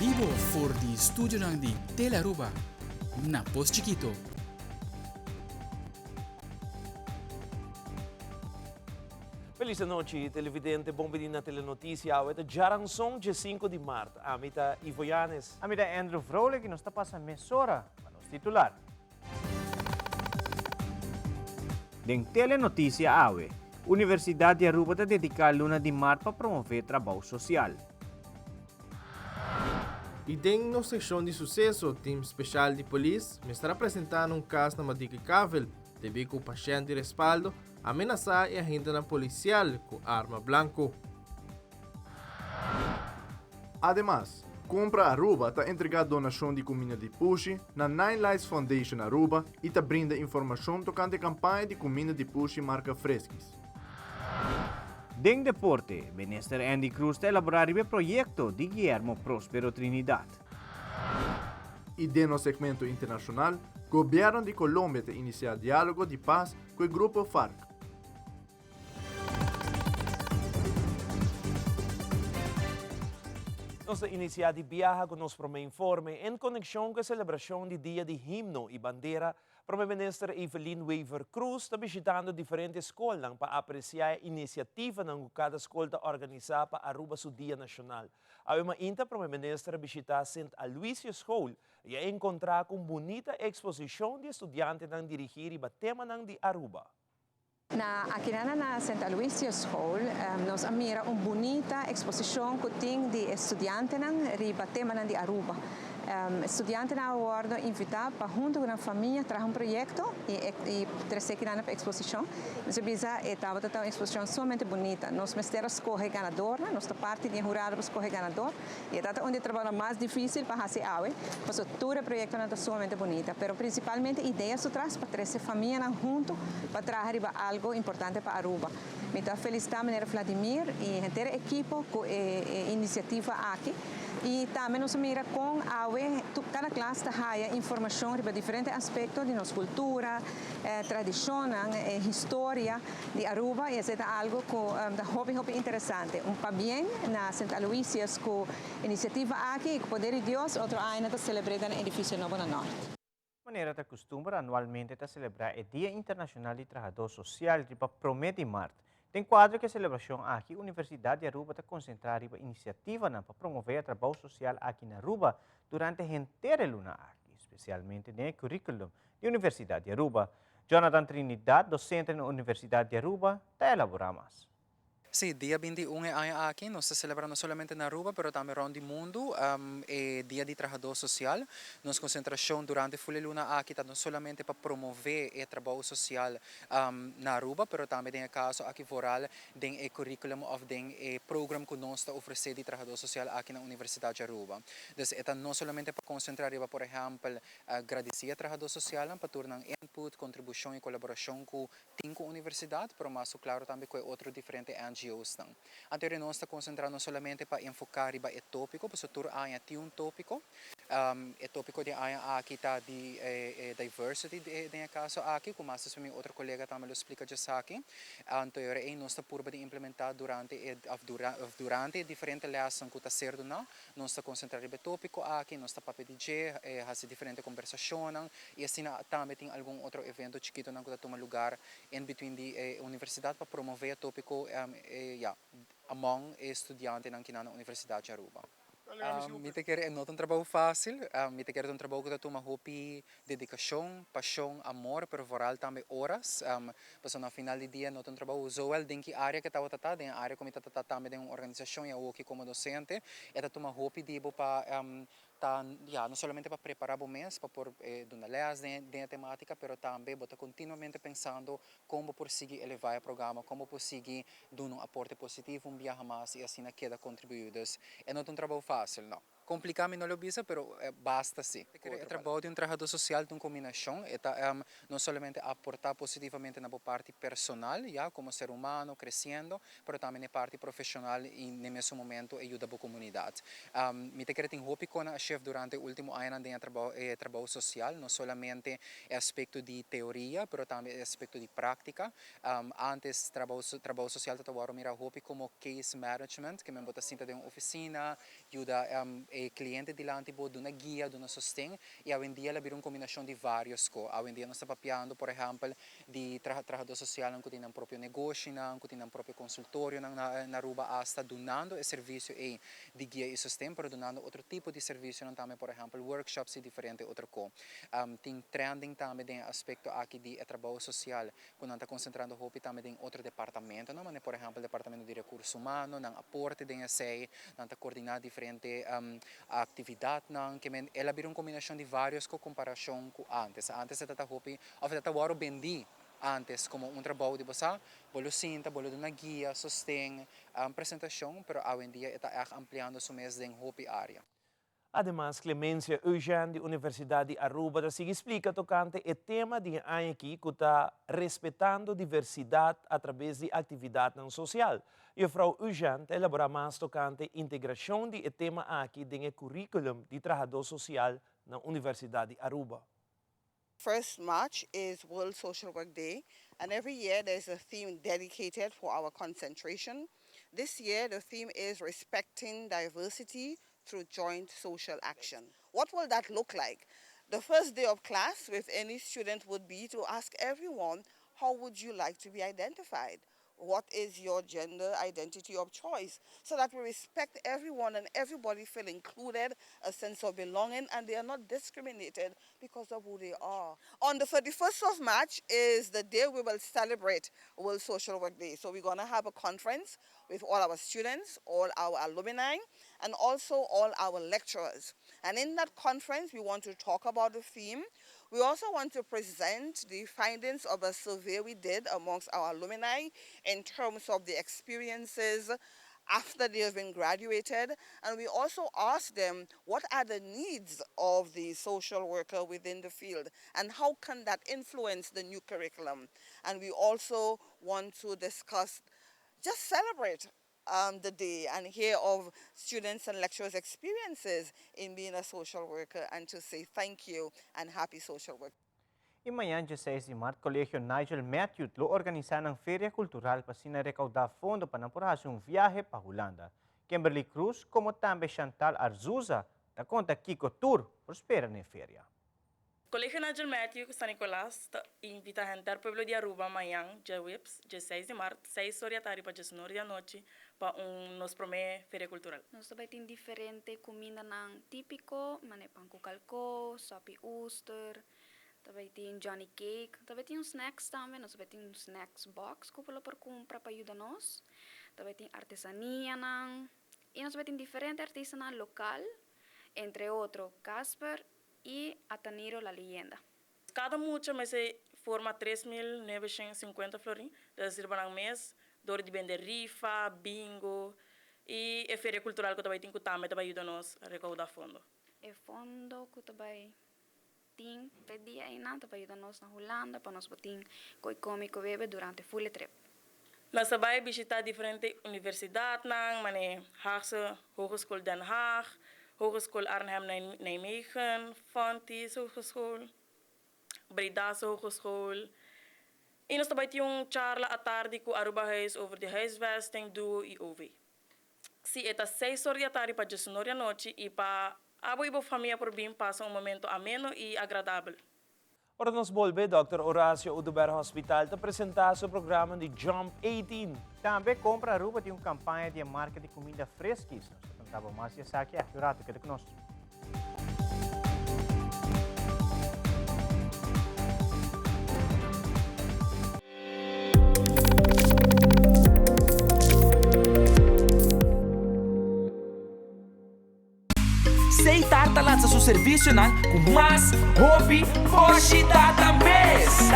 Vivo for di studio ng di Telaruba. Napos Chiquito. Feliz noite, televidente. Bom dia na telenotícia. Ito Jaransong, dia 5 de março. Amita Ivo Yanes. Amida Andrew Vrolijk, que nos está passando mesora, manos titular. Deng telenotícia awe, Universidade de Aruba está dedicada luna de março para promover trabalho social. E dentro da seção de sucesso, o time especial de polícia me está apresentando caso na Madique Cavel, devido com o paciente de respaldo ameaçar e agente policial com arma branco. Además, Compra Aruba está entregando donação de comida de Pushi na Nine Lives Foundation Aruba e está brinda informação tocante a campanha de comida de Pushi marca Fresquis. Deng deporte, minister Andy Cruz está elaborando o projeto de Guillermo Próspero Trinidad. E dentro do segmento internacional, o governo de Colômbia está iniciando diálogo de paz com o grupo FARC. Nossa iniciativa de viaja com nosso primeiro informe em conexão com a celebração do Dia de Himno e Bandeira. Primeira-Ministra Evelyn Weaver Cruz está visitando diferentes escolas para apreciar a iniciativa que cada escola está organizada para Aruba seu Dia Nacional. A inta Primeira-Ministra visitar St. Aloysius School e encontrar com bonita exposição de estudantes que dirigir o tema de Aruba. Aqui na St. Aloysius Hall, nós mira uma bonita exposição que tem de estudantes riba tema de Aruba. Estudantes agora invitados para junto com a família trazer projeto e trazer aqui na exposição. Nós estava uma exposição somente bonita. Nós mesteiros escolher ganador, nossa parte de jurado escolher ganador. E é onde trabalha mais difícil para fazer algo. Mas todo o projeto é somente bonita, mas principalmente ideias traz para trazer família junto para trazer algo importante para Aruba. Muito feliz também Vladimir e a inteira equipe com a iniciativa aqui. E também nos mira com a cada classe tem informação sobre diferentes aspectos de nossa cultura, tradição, história de Aruba e é algo que é muito interessante. Para bem na St. Aloysius com a iniciativa aqui, com o poder de Deus, outro ano está celebrando no edifício Novo no Norte. De maneira que acostumbra anualmente a celebrar o Dia Internacional de Trabalhador Social para promete Marte. Tem quadro que a celebração aqui, a Universidade de Aruba está concentrada em iniciativa para promover o trabalho social aqui na Aruba durante a inteira luna aqui, especialmente no currículo da Universidade de Aruba. Jonathan Trinidad, docente na Universidade de Aruba, está elaborando mais. Sim, dia 21 é aqui, nós estamos celebrando não somente na Aruba, mas também around o mundo, é Dia de Trabalhador Social. Nossa concentração durante a luna aqui está não somente para promover o trabalho social na Aruba, mas também tem o caso aqui foral, tem o currículo ou tem o programa que nós estamos oferecendo de trabalhador social aqui na Universidade de Aruba. Então, não somente para concentrar, por exemplo, agradecer ao trabalhador social, para tornar input, contribuição e colaboração com a universidade, mas, claro, também com outros diferentes NGOs. Anterior nós estamos concentrando somente para enfocar o tópico, porque todo ano tem um tópico. O tópico de ano aqui está de diversity, de caso aqui, como meu outro colega também lo explica já aqui. Anterior nós estamos por implementar durante diferentes lessons que está sendo nós estamos concentrando o tópico aqui, nós estamos para pedir, fazer diferentes conversações e assim também tem algum outro evento chiquito que está tomando lugar em between a universidade para promover o tópico among estudantes na Universidade de Aruba. Mite quer não é um trabalho fácil, mite quer um trabalho que toma hobby, dedicação, paixão, amor, pero voral também horas. Mas no final do dia não é um trabalho usual, tem que área que está tratando, tem área como está tratando também de uma organização, eu aqui como docente, é toma hobby de para não somente para preparar o mês, para pôr donalés de temática, mas também está continuamente pensando como conseguir elevar o programa, como conseguir dar um aporte positivo, viajar mais e assim queda contribuídos. É não é um trabalho fácil, não. Complicado não lo bisa, pero basta sim. O trabalho de um trabalhador social de uma combinação é não somente aportar positivamente na parte personal, como ser humano, crescendo, mas também na parte profissional e no mesmo momento ajuda a comunidade. Me te quero ter hobby com a chef durante o último ano de trabalho social, não somente aspecto de teoria, mas também aspecto de prática. Antes trabalho social estava mira hobby como case management, que me bota cinta de uma oficina, ajuda cliente di l'antibo di una guia, di una sostegno e hoje em dia abbiamo una combinazione di vários co. Hoje em dia nós estamos papiando, por exemplo, di trabalhador social que tem um próprio negócio, que tem um próprio consultório na Aruba, hasta donando o serviço de guia e sostegno, pero donando outro tipo de serviço, também, por exemplo, workshops e diferente outro co. Tem trending também tem aspecto aqui de trabalho social, quando está concentrando hopi também tem outro departamento, não? Mas, por exemplo, o departamento de recursos humanos, não aporte tem esse, não está coordenar diferente atividade, não que ela abre uma combinação de vários com comparação com antes. Antes está hopi, ou está waro bendi antes como um trabalho de você, bolo cinta, bolo de uma guia, sostém, apresentação, pero hoje em dia está ampliando su mês em hopi área. Además, Clemencia Eugene, da Universidade de Aruba, se explica tocante o tema de aqui que está respeitando diversidade através de atividade social. E a Frau Eugene elabora mais tocante integração de tema aqui no currículo de trabalhador social na Universidade de Aruba. First March is World Social Work Day, and every year there's a theme dedicated for our concentration. This year the theme is respecting diversity through joint social action. What will that look like? The first day of class with any student would be to ask everyone, how would you like to be identified? What is your gender identity of choice? So that we respect everyone and everybody feel included, a sense of belonging, and they are not discriminated because of who they are. On the 31st of March is the day we will celebrate World Social Work Day. So we're going to have a conference with all our students, all our alumni, and also all our lecturers. And in that conference, we want to talk about the theme. We also want to present the findings of a survey we did amongst our alumni in terms of the experiences after they have been graduated. And we also ask them what are the needs of the social worker within the field and how can that influence the new curriculum. And we also want to discuss, just celebrate the day and hear of students and lecturers' experiences in being a social worker and to say thank you and happy social work. E amanhã, 16 de março, o Colégio Nigel Matthew lo organiza ng Feria Cultural para recaudar fundo para napurahas um viaje para Holanda. Kimberly Cruz, como também Chantal Arzuza, da conta Kiko Tour, prospera na feria. Colegio Nigel Matthew San Nicolás invita a gente ao pueblo de Aruba amanhã, dia 16 de março, 6 horas da tarde para 19 da noite, para nos primeira feira cultural. Nós também temos diferente comida típico, mane pão com calco, sopa Ooster, também tem Johnny Cake, também tem snacks também, nós também tem snacks box que pode por comprar para ajudar nós. Também tem artesania e nós também tem diferente artesanal local, entre outros Casper e Ataniro La Leyenda. Cada mucha me se forma 3.950 florin, sirva ng mês, dor de vender rifa, bingo e a feira cultural que também tem que também ajuda nós a recaudar fundo. E fundo que também tem pedia aí não também ajuda nós na Holanda para nós botar coi come coi bebe durante full trip. Nós vai visitar diferentes universidades, mane Haagse Hogeschool Den Haag, Hogeschool Arnhem-Nijmegen, Fontys Hogeschool, Breda's Hogeschool. E nós também temos uma charla à tarde com Aruba Huis over de huisvesting, duo e OV. Se é 6 horas da tarde para 19 da noite e para a boa família por bem passar momento ameno e agradável. Ora nos volve, Dr. Horacio Uduber Hospital te apresentar seu programa de Jump 18. Também compra Aruba tem uma campanha de marca de comida fresquis. Tava mais essa aqui é jurado que conosco. Seitar lança seu serviço com mais hobby, hoje data mês.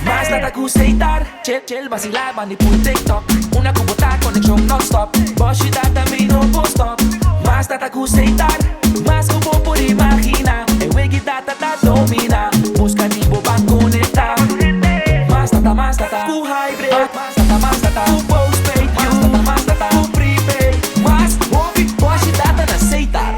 Mais data com Seitar, chill, vacilar, bandi por TikTok. Una cubota, conexão non-stop. Hoje data me no stop. Mais data com Seitar, mais que vou por imaginar. É wegi data da domina, busca tipo para conectar. Mais data, com hybrid. Mais data, com postpaid. Mais data, com prepaid. Mais hobby, hoje data na Seitar.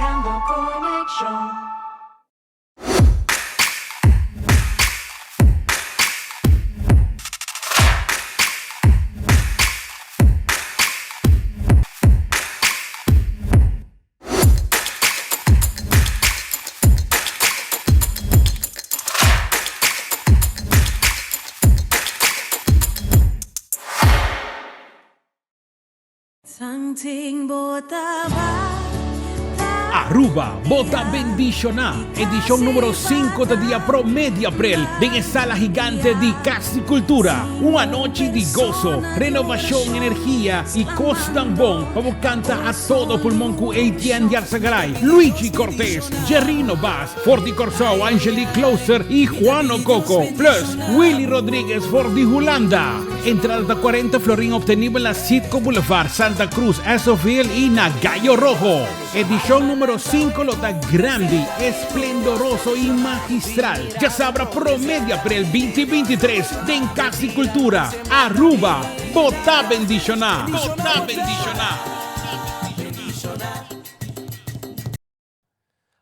Aruba, Bota Bendiciona, edición número 5 de Día Promedio April, en Sala Gigante de Casticultura. Una noche de gozo, renovación, energía y Costambón. Vamos a cantar a todo pulmón con Etienne Yarzagaray, Luigi Cortés, Gerrino Bass, Forti Corsao, Angelique Closer y Juan Ococo. Plus, Willy Rodríguez for de Holanda. Entrada de 40 florín obtenible en la Citco Boulevard, Santa Cruz, Esofil y Nagallo Rojo. Edición número 5 lo da grande, esplendoroso y magistral. Ya sabrá promedio para el 2023 de Casticultura. Aruba, Bota Bendicionar. Bota Bendicionar.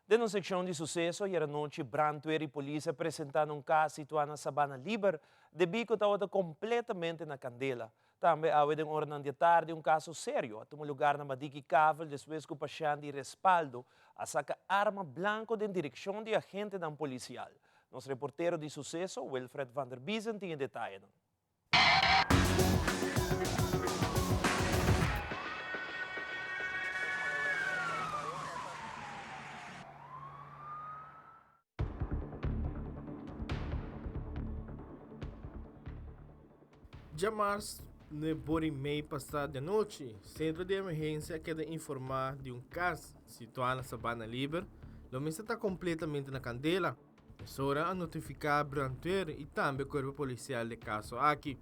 Numa secção de sucesso, era noite, Brantuer e polícia apresentaram um caso situado na Sabana Liber, de bico estava completamente na candela. Também, há uma hora de tarde, um caso sério, a um lugar na Madiki Cavel, depois que o paciente de respaldo, a saca arma blanco em direção de agente da policial. Nosso reporteiro de sucesso, Wilfred van der Biesen, tem detalhes. Já março, no Borimei passado de noite, Centro de Emergência quer informar de um caso situado na Sabana Liber. O missa está completamente na candela. É hora a notificar a Brantuer e também o Corpo Policial de caso aqui.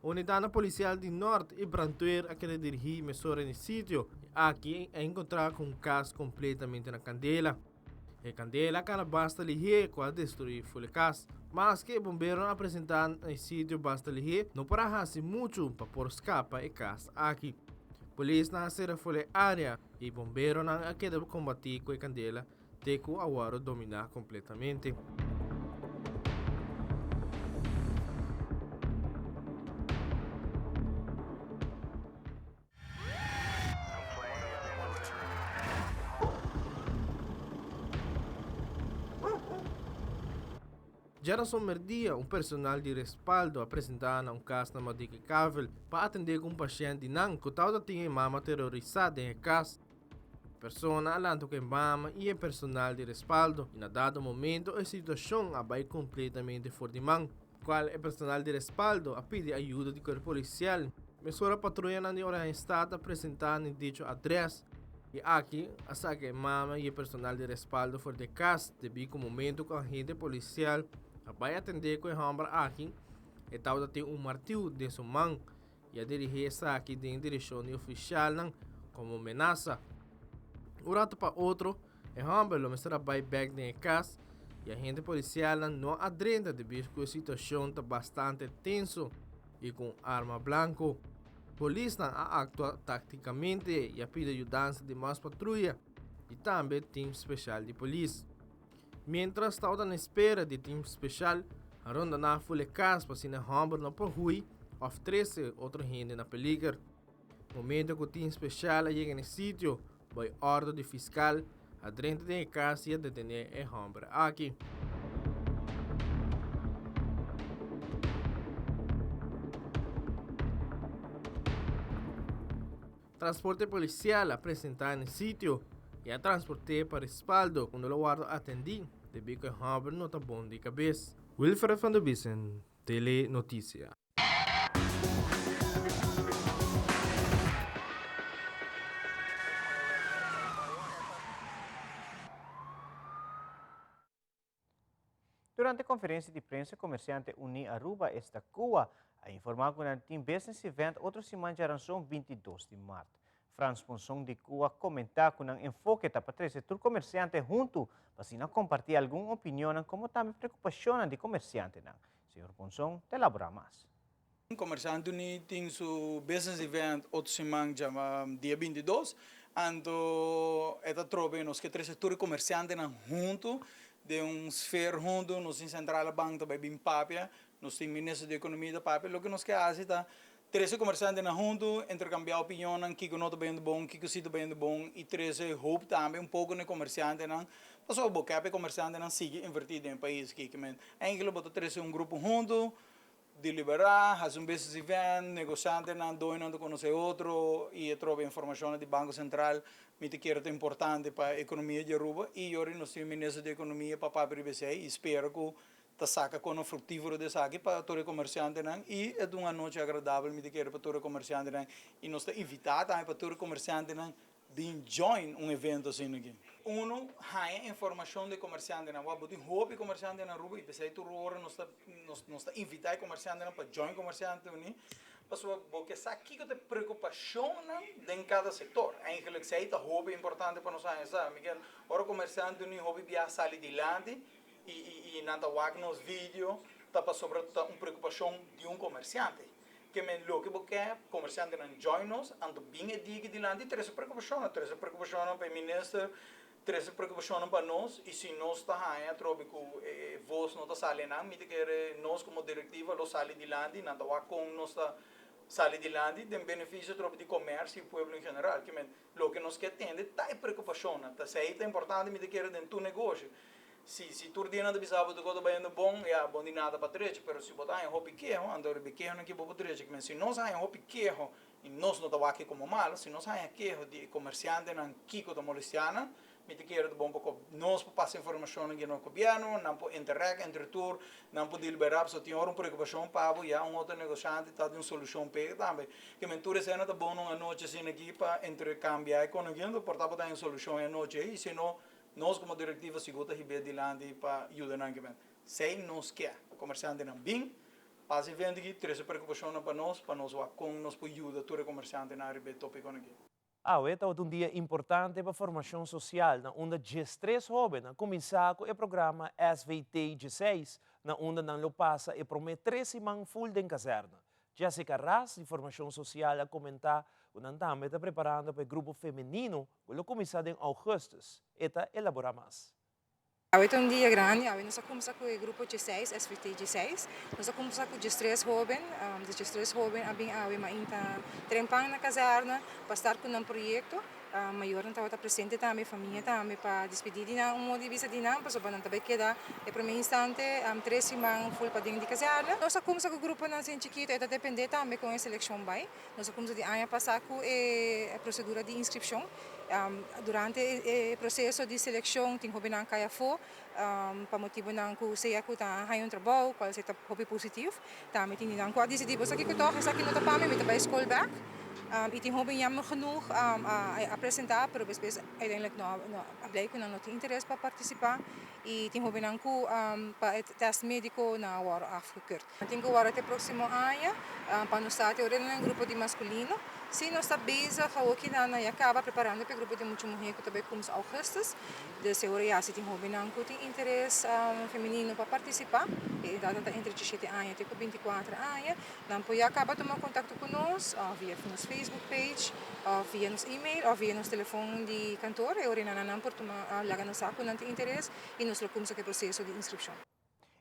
A Unidade Policial de Norte e Brantuer a querer dirigir mesura no sítio. Aqui é encontrar com um caso completamente na candela. A candela cara basta ligar para destruir o caso. Mas que bombeiros apresentar no sítio basta ligar, não para fazer muito para por escapar e casa aqui. Polícia na será foi área e bombeiros não querem combater com a candela, até que o agora dominar completamente. Já na somerdia, um personal de respaldo apresentava um caso na Madiki Cavel para atender um paciente não que estava tinha mama terrorizada em casa. A pessoa alantou que mama e o personal de respaldo e na dado momento a situação vai completamente fora de mão. Qual é o personal de respaldo a pedir ajuda do corpo policial. Mesura patrulha na hora estado apresentando em dicho adresse. E aqui, a saque mama e o personal de respaldo fora de casa, devido ao momento que a agente policial vai atender com a hambra aqui, e tal tem um martelo de sua mão e a dirigir essa aqui em direção oficial como ameaça. Um rato para outro, a hambra o mestre vai back na casa e a agente policial não adrenda devido que a situação está bastante tenso e com arma blanco. A polícia atua taticamente e a pede ajuda de mais patrulha e também time especial de polícia. Mientras estava na espera de time especial, a ronda na full casa para se na hambra não por rui, oferece outro gente na peligro. Momento que o time especial chega no sítio, vai ordem de fiscal, a dentro da casa e detener a hambra aqui. Transporte policial apresentado no sítio e a transporte para respaldo quando o guarda atendi. De bico e hambre não está bom de cabeça. Wilfred van der Biesen, Tele Notícia. Durante a conferência de prensa, o comerciante Uni Aruba esta Cuba a informar que o Team Business Event outra semana de ranção 22 de março. Franz Ponson de Cuba comentar que um enfoque para o setor comerciante junto para compartilhar alguma opinião como também preocupação de comerciante. Senhor Ponson, te elabora mais. O comerciante tem seu business event outra semana, dia 22, ando esta trobe nos que três setores comerciantes junto de esfera junto, nos central banco também bem papia, nos tem ministro de economia da papia, o que nos quer fazer tá 13 comerciantes junto, intercambiar opinião, que não está bem bom, que está bem bom, e 13 hope também pouco no comerciante, passou a boca, o comerciante sigue invertido em país, que ainda botou 13 grupo junto, deliberar, fazer business event, negociante não dois não conhecer outro e trocar informações do Banco Central, me que é importante para a economia de Aruba e eu nós temos ministro da economia para o BCE e espero que ta saca com o frutífero dessa aqui para todo comerciante não e é uma noite agradável me que para todo comerciante não e nós está invitado para todo comerciante não de join evento assim aqui. Uno há informação de comerciante na web, tem hobby comerciante na Aruba e pensei tu agora nós está invitar comerciante para join comerciante uni, pessoal porque sabe que tem preocupação em cada setor. Eigenlijk sei tá hobby importante para nós sabe, Miguel. Ora comerciante uni hobby via sair de lande e nada wag nos vídeo tá para sobretudo uma preocupação de comerciante. Que men lo que porque comerciante não join nos ando bem é diga de lande três preocupação para ministro três preocupação para nós e se nós está aí trobe que voz não está saliendo me que nós como diretiva lo sali de lande nada wa com nós está sali de lande tem benefício trobe de comércio e povo em geral que men lo que nós quer atender tá preocupação tá sei é importante me que dentro do negócio. Se tu ordena de bisabo do godo bem bom é bom de nada para trás, mas se botar em hobby queiro, andar de queiro não que para trás, mas se nós há em hobby queiro e nós não tá aqui como mal, se nós há queiro de comerciante não kiko da molestiana, me te quero de bom para nós passar informação aqui no governo, não por interreg entre tour, não por deliberar, só tinha uma preocupação para já outro negociante tá de uma solução para também, que mentura cena tá bom uma noite assim aqui para intercambiar economia, portar para dar uma solução a noite e se não nós como diretiva se gota ribe de lande para ajudar na que sei nós quer comerciante não bem passa vende que três preocupação para nós com nós por ajuda todo comerciante na ribe tópico aqui. Esta é um dia importante para a formação social, onde os três jovens começaram com o programa SVT 16, onde não passa e promete 3 semanas full de caserna. Jessica Ras, de formação social, a comentar que também está preparando para o grupo feminino, que vai começar em agosto. Eta elabora mais. Hoje é um dia grande, nós começamos com o grupo 16, SVT 16. Nós começamos com os 3 jovens, os 3 jovens ainda trempam na caserna para estar com um projeto. Maior não estava presente também, família também para despedir de nós, uma divisa de nós, para saber não também queda. E para mim instante, 3 semanas full para dentro de caserna. Nós começamos com o grupo não sem chiquito, e depende também com a seleção vai. Nós começamos de ano passado com a procedura de inscrição. Durante o processo de seleção, tem hobby não caia fo, para motivo não que seja que tá há trabalho, qual seja hobby positivo, também tem não que decidir, você que toca, essa que não tá para mim, me vai school back. E tem hobby jammer genoeg a apresentar, pero depois uiteindelijk blijkt que não tem interesse para participar e tem hobby não que para teste médico não war afgekeurd. Tem que war até próximo ano para nós estar um grupo de masculino. Se nós está bezig, ook dan acaba preparando para o grupo de muita mulher que também começa agosto. De segurança se tem hobby não que tem interesse feminino para participar. E data entre 17 anos até 24 anos, não pode acabar tomar contato conosco via nosso Facebook page, via nosso e-mail, ou via nosso telefone de cantor. E orina não por tomar laga no saco não tem interesse e nós começa o processo de inscrição.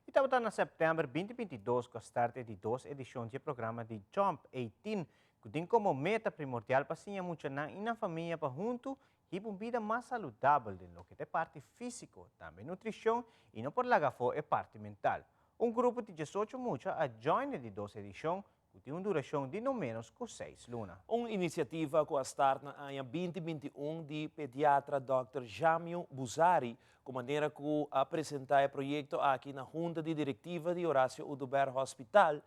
E estamos em setembro 2022 com a start de 2 edições do programa de Jump 18, que tem como meta primordial para se muito na família para junto e uma vida mais saudável de lo que é parte física, também nutrição e não por lagar fora é parte mental. Um grupo de 18 muchas a join de 2 edições que tem uma duração de no menos que 6 lunas. Uma iniciativa que start na ano 2021 de pediatra Dr. Jamio Buzari, com maneira que apresentar o projeto aqui na Junta de Diretiva de Horácio Uduber Hospital,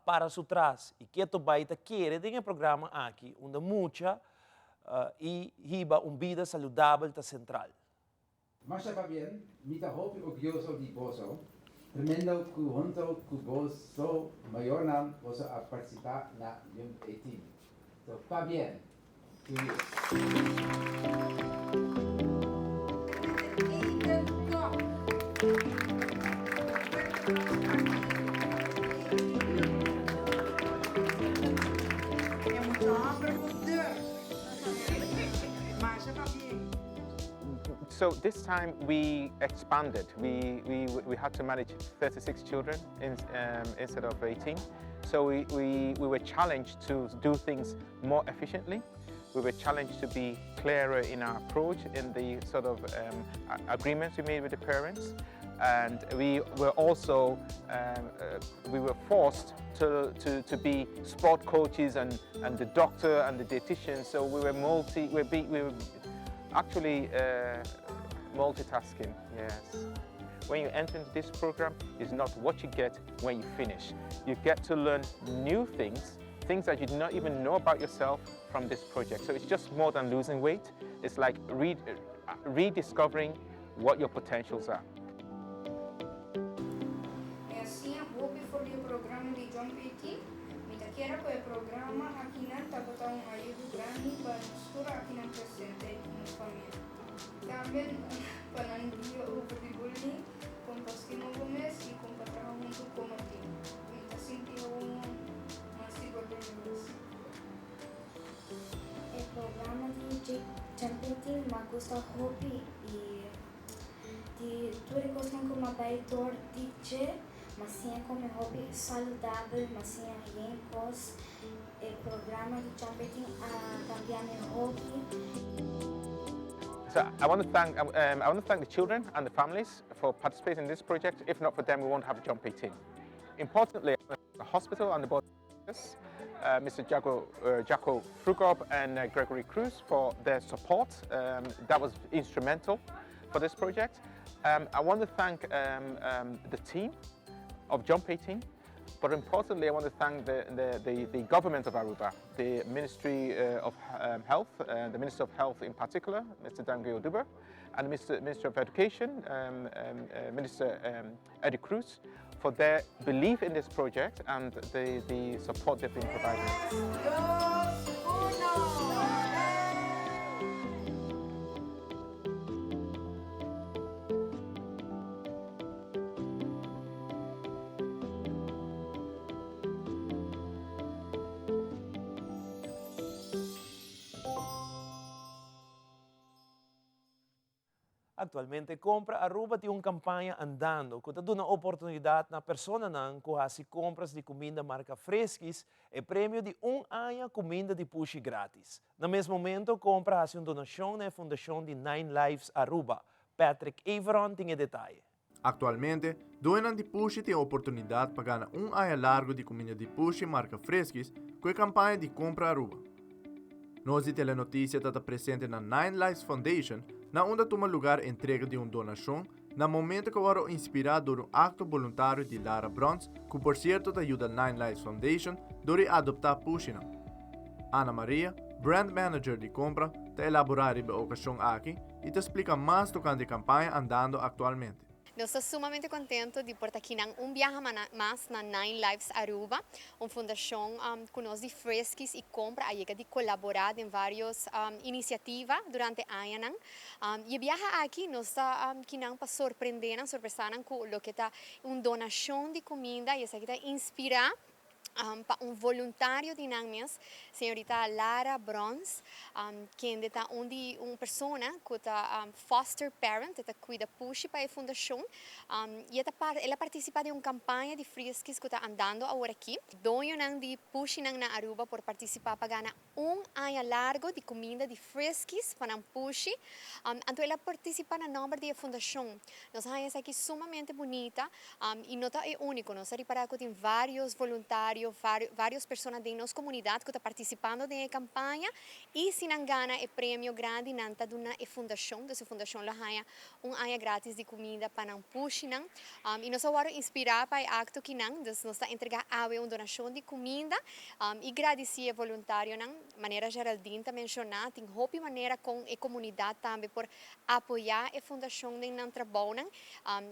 para su trás e que tu baita quer tem um programa aqui onde muita e riba vida saudável está central. Mas está bem, me dá hope o que eu sou de bozo, tremendo que junto que bozo maior não você a participar na Jump 18. Então, está bem. So this time we expanded. We had to manage 36 children instead of 18. So we were challenged to do things more efficiently. We were challenged to be clearer in our approach in the sort of agreements we made with the parents. and we were also we were forced to be sport coaches and the doctor and the dietitian. So we were actually multitasking. Yes. When you enter into this program, it's not what you get when you finish. You get to learn new things that you did not even know about yourself from this project. So it's just more than losing weight. It's like rediscovering what your potentials are. Assim, hobby for the program de Jump 18. Mitaquera com o programa aqui na tabotão aí do grande para mistura aqui na presente com família. Também para não dia over the bullying com Pasquino Gomes e com Patraja junto com o time. Mita sentiu masigo de o programa de Jump 18 me gusta hobby e tudo gostam como abaitor teacher, mas sim como hobby saudável, mas sim rincos. O programa de Jump 18 cambiar meu hobby. So I want to thank the children and the families for participating in this project. If not for them, we won't have Jump 18. Importantly, the hospital and the board of Mr. Jaco Frugob and Gregory Cruz for their support. That was instrumental for this project. I want to thank the team of Jump 18, but importantly, I want to thank the government of Aruba, the Ministry of Health, the Minister of Health in particular, Mr. Dangue Oduber, and the Minister of Education, Minister Eddie Cruz, for their belief in this project and the support they've been providing. Actualmente, Compra Aruba tem uma campanha andando que dá uma oportunidade na persona que faz compras de comida marca Fresquis e prêmio de ano comida de push grátis. No mesmo momento, Compra faz uma donação na fundação de Nine Lives Aruba. Patrick Averon tem detalhe. Atualmente, donan de push tem a oportunidade para ganhar ano largo de comida de push marca Fresquis com a campanha de Compra Aruba. Nós de telenotícia está presente na Nine Lives Foundation, na onde toma lugar a entrega de uma donação, no momento que foram inspirado por um acto voluntário de Lara Brons, que por certo ajuda a Nine Lives Foundation a adoptar Pushina. Ana Maria, brand manager de compra, está elaborar a ocasião aqui e te explica mais tocante a campanha andando atualmente. Eu estou sumamente contente de portar aqui viaje mais na Nine Lives Aruba, uma fundação que nós de Fresquis e compra a de colaborar em várias iniciativas durante o ano. E viaje aqui nós está aqui para surpreender com o que está uma donação de comida e essa que está inspirar para um voluntário de Nangmes, senhorita Lara Brons, que é uma pessoa que está foster parent, que cuida push para a fundação, e ela participa de uma campanha de Fresquis que está andando agora aqui. Dono de push na Aruba por participar para ganhar ano largo de comida de Fresquis para push. Então ela participa na nome da fundação. Nós temos aqui sumamente bonita e não é único, nós reparamos que tem vários voluntários, várias pessoas da nossa comunidade que estão participando da campanha e se não ganha o prêmio grande nanta duna e fundação, dessa fundação lá há ano grátis de comida para não push não e nós vamos inspirar para o acto que não nós está entregar uma donação de comida e agradecer voluntário não maneira Geraldine também mencionar tem hobby maneira com a comunidade também por apoiar a fundação de não trabalho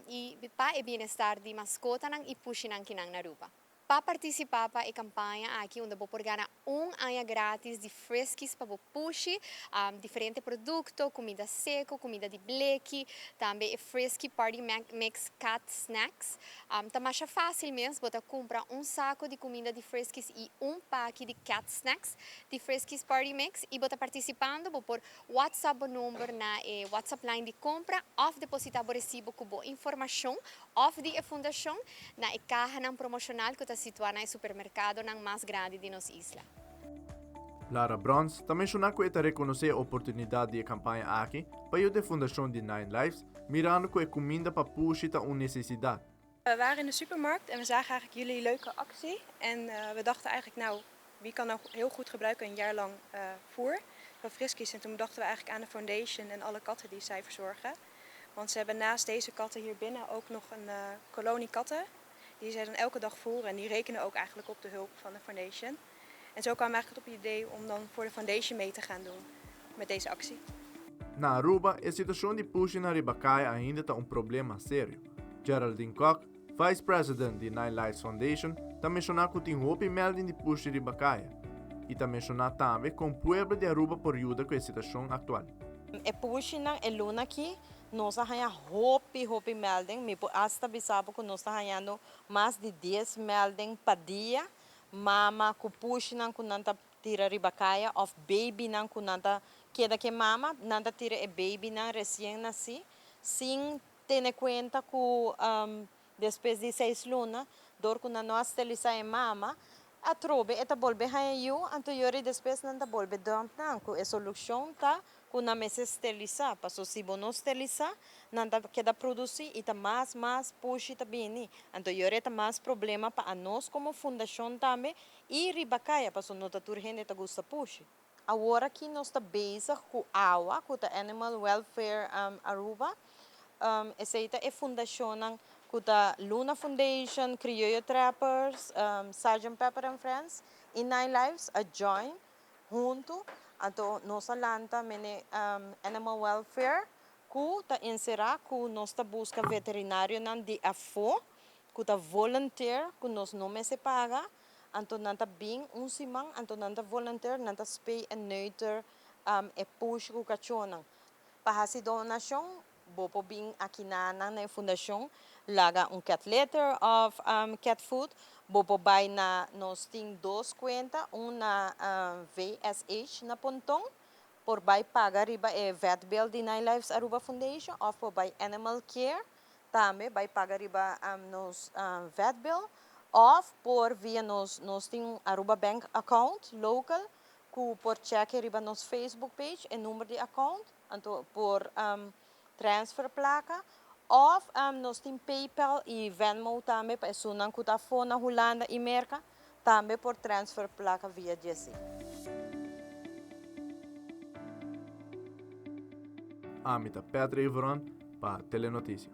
e para o bem-estar de mascota não e push não que não na Aruba. Para participar para a campanha aqui, onde vou ganhar ano grátis de Fresquis para push, diferentes produtos, comida seca, comida de bleque, também Fresquis Party Mix Cat Snacks. Tá mais fácil mesmo, você compra um saco de comida de Fresquis e um pack de Cat Snacks de Fresquis Party Mix e você participando, vou pôr WhatsApp o número na WhatsApp line de compra, off depositar o recibo com informação, off de fundação, na caixa promocional que está situada no supermercado mais grande de nossa isla. Lara Brons também mencionou que está reconhecer a oportunidade de campanha aqui para a fundação de Nine Lives, mirando que a comida para puxar uma necessidade. We waren in de supermarkt en we zagen eigenlijk jullie leuke actie. En we dachten eigenlijk, nou, wie kan nou heel goed gebruiken een jaar lang voer van Friskies. En toen dachten we eigenlijk aan de foundation en alle katten die zij verzorgen. Want ze hebben naast deze katten hier binnen ook nog een kolonie katten. Die zij dan elke dag voeren en die rekenen ook eigenlijk op de hulp van de foundation. En zo kwamen we eigenlijk op het idee om dan voor de foundation mee te gaan doen met deze actie. Na Aruba, a situação de puxa na Ribacaia ainda está problema sério. Geraldine Koch, Vice President de Nine Lives Foundation, também mencionou que tem roupa melding de puxa de Ribacaia. E também mencionou também que o povo de Aruba por ajuda com a situação atual. E puxa na eluna aqui, nós temos roupa melding, me hasta bisabo que nós temos mais de 10 melding por dia. Mama ku push nang kunanta tira Ribacaia of baby nang kunanta queda que mama nanta tira e baby nang recém nasci sem ter conta ku depois de 6 lunas dor kuna no estelisa e mama a trobe eta bolbe hayu anto yori depois nanta bolbe dump nang ku e solução ta kuna mese estelisa passo si bono estelisa nanta queda produzir ita mais push ita bini anto yori ta mais problema para nós como fundação também e Ribacaia passo nota turgente ta gusta push agora que nós está bezig com água com a Animal Welfare Aruba essa é fundação com a Luna Foundation Criollo Trappers Sgt. Pepper and Friends e Nine Lives a join junto então nossa lanta mene Animal Welfare ku ta insera ku nós ta busca veterinário nan de afo ku ta volunteer ku nós nome se paga então nanta bing simang então nanta volunteer nanta spay and neuter e push ku kachonan pahasi donation bopo bing aqui na fundação laga cat litter of cat food bopo bay na nós tem 2 contas uma VSH na pontong por bay paga riba e vet bill de Nine Lives Aruba Foundation of por bay animal care também bay paga riba nos vet bill of por via nos tem Aruba Bank account local ku por check riba nos Facebook page e número de account anto por transfer placa of nós tem PayPal e Venmo também para sunan ku ta phone na Holanda e Merca também por transfer placa via Jesse. Amita Petra Ivron para Telenotícia.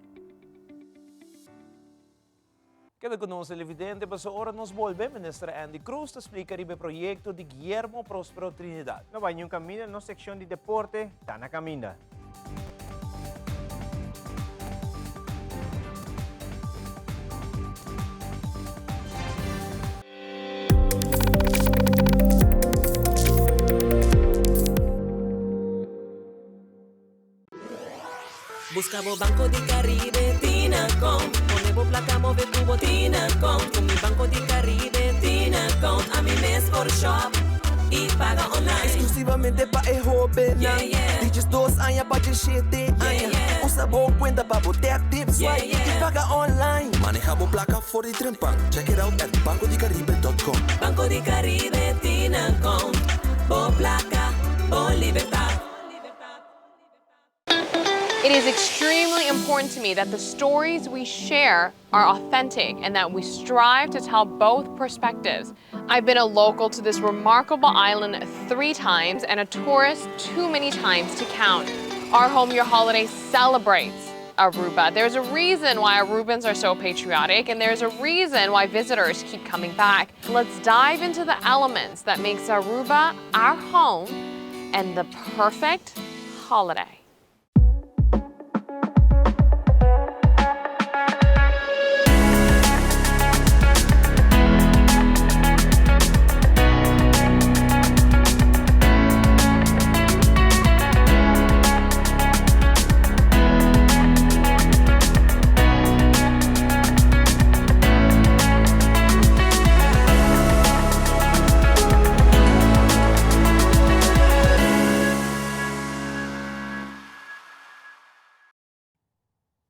Queda conosco televidente, mas ora nos volve Ministro Andy Cruz te explicar o projeto de Guillermo Próspero Trinidad. No vai um caminho na secção de deporte, tá na caminha. Buscavo Banco di Caribe, Tinacom. Ponevo placa, move cubo, Tinacom. Con mi Banco di Caribe, Tinacom. A mi mes for shop e paga online. Exclusivamente para el joven. Dices 2 años para el 7 años. Usa boa cuenta para botar tips. Y paga online. Manejamos placa for the trempan. Check it out at bancodicaribe.com. Banco di Caribe, Tinacom. Bo placa, bo libertad. It is extremely important to me that the stories we share are authentic and that we strive to tell both perspectives. I've been a local to this remarkable island 3 times and a tourist too many times to count. Our Home Your Holiday celebrates Aruba. There's a reason why Arubans are so patriotic, and there's a reason why visitors keep coming back. Let's dive into the elements that makes Aruba our home and the perfect holiday.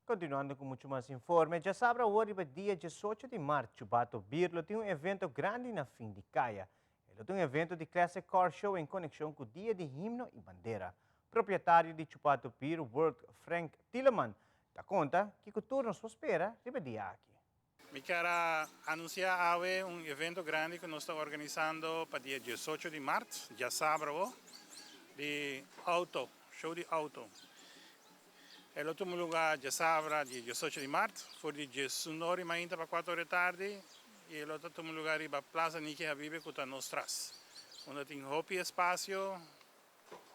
Continuando com muito mais informe, já sabe hoje, dia 18 de março, Bato Birlo tem evento grande na fim de Caia. Ele tem um evento de Classic Car Show em conexão com o Dia de Himno e Bandeira. Proprietário de Chupato Beer World, Frank Tilleman, dá conta que o turno nos espera de dia aqui. Me quero anunciar hoje evento grande que nós estamos organizando para dia 18 de março, já sábado, de auto, show de auto. El último lugar já sábado, dia 18 de março, foi de 19h30 para 4 da tarde, e o outro lugar é a Plaza Niki Habibi, que está nos traz. Onde tem hopi espaço,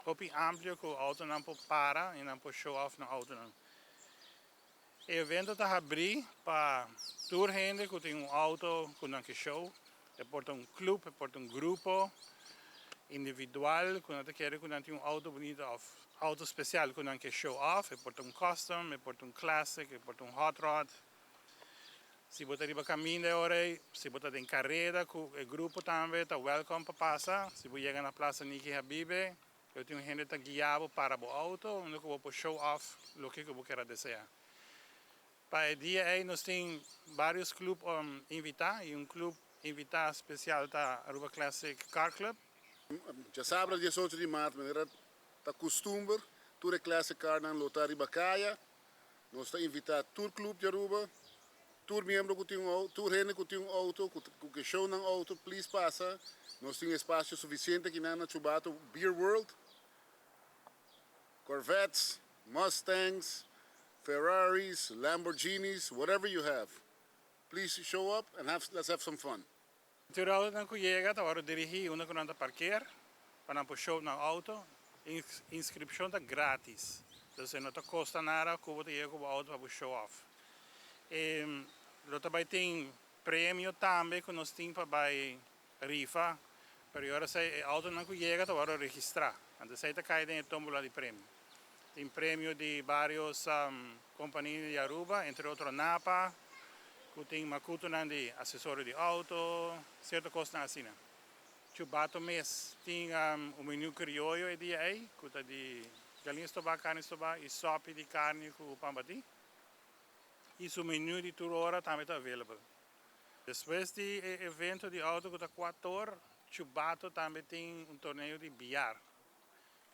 hopi amplo, que o auto não pode parar e não pode show off no auto. O evento está aberto para toda gente que tem auto que não quer show, é por clube, é por grupo individual, que não quer que não tem auto bonito, auto especial que não quer show off, é por custom, é por classic, é por hot rod. Se você está caminho de hora, se você tem carreira, o grupo também está welcome para passar. Se você chega na Plaza Niki Habibi, eu tenho gente que está guiado para o auto, onde eu vou show off o que eu quero desejar. Para o dia aí, nós temos vários clubes invitados, e clube invitado especial da Aruba Classic Car Club. Já sábado, 18 de março, está costume, toda a Classic Car na Lotari Bacaia. Nós estamos invitados a todo o clube de Aruba, todo membro que tem auto, todo gente que tem auto, que show no auto, please passa. Nós temos espaço suficiente aqui na Chupato Beer World. Corvettes, Mustangs, Ferraris, Lamborghinis, whatever you have. Please show up and let's have some fun. Natural na chega, tá hora dirigir, uma que não está parquear, para não show no auto, inscrição está grátis. Então não está custa nada, que você chega com o auto para show off. E também tem prêmio também que nós temos para rifa, para agora se o auto não chega, tá hora registrar. Então você está caindo em tombola de prêmio. Tem prêmio de várias companhias de Aruba, entre outros Napa, que tem Makuto de acessório de auto, certa coisa assim. Chupato mês tem menu criollo de aí, que está de galinha estobá, carne estobá e sopa de carne com pambati. E o menu de toda hora também está available. Depois do evento de auto que está 4 horas, Chupato também tem torneio de bilhar.